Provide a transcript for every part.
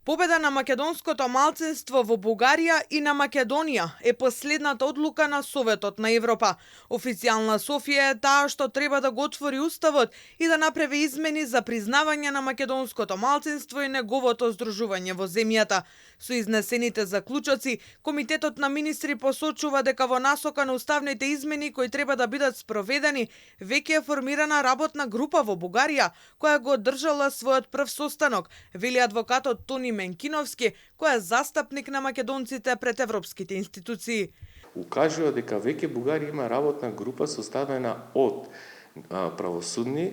Победа на македонското малцинство во Бугарија и на Македонија е последната одлука на Советот на Европа. Официјална Софија е таа што треба да го отвори уставот и да направи измени за признавање на македонското малцинство и неговото здружување во земјата. Со изнесените заклучоци, Комитетот на министри посочува дека во насока на уставните измени кои треба да бидат спроведени, веќе е формирана работна група во Бугарија која го одржала својот прв состанок, вели адвокатот Тони Менкиновски, кој е застапник на македонците пред европските институции. Укажува дека веќе Бугарија има работна група составена од правосудни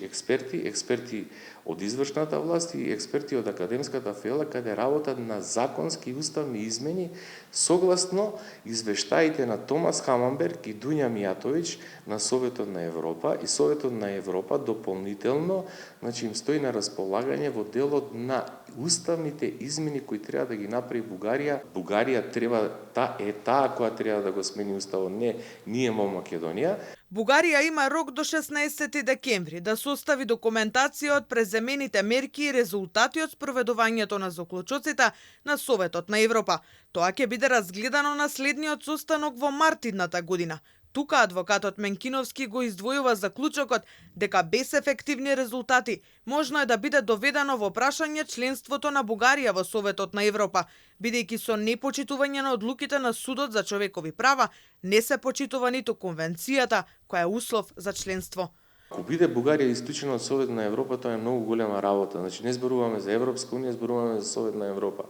експерти од извршната власт и експерти од академската фела, каде работат на законски и уставни измени согласно извештаите на Томас Хамамберг и Дуња Мијатовиќ на Советот на Европа, и Советот на Европа дополнително им стои на располагање во делот на уставните измени кои треба да ги направи Бугарија. Бугарија треба таа која треба да го смени уставот, не ние во Македонија. Бугарија има рок до 16 декември да состави документација од преземените мерки и резултати од спроведувањето на заклучоците на Советот на Европа. Тоа ќе биде разгледано на следниот состанок во март идната година. Тука адвокатот Менкиновски го издвојува заклучокот дека без ефективни резултати можно е да биде доведено во прашање членството на Бугарија во Советот на Европа, бидејќи со непочитување на одлуките на Судот за човекови права не се почитува ниту конвенцијата која е услов за членство. Ако биде Бугарија исклучена од Совет на Европа, тоа е многу голема работа. Не зборуваме за Европска унија, зборуваме за Совет на Европа.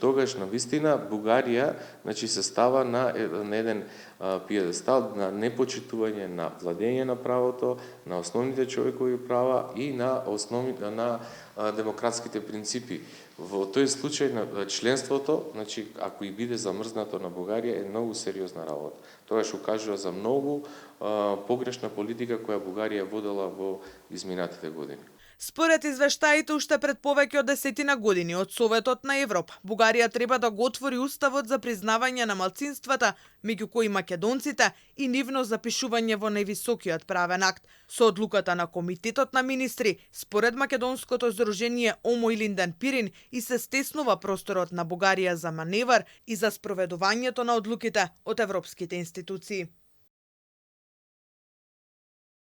Тогаш на вистина Бугарија се става на еден пиедестал на непочитување на владење на правото, на основните човекови права и на демократските принципи. Во тој случај на членството, ако и биде замрзнато на Бугарија, е многу сериозна работа. Тогаш укажува за многу погрешна политика која Бугарија водела во изминатите години. Според извештаите уште пред повеќе од 10 години од Советот на Европа, Бугарија треба да го отвори уставот за признавање на малцинствата, меѓу кои македонците, и нивно запишување во највисокиот правен акт. Со одлуката на Комитетот на министри, според македонското здружение Омо Илинден Пирин, и се стеснува просторот на Бугарија за маневар и за спроведувањето на одлуките од европските институции.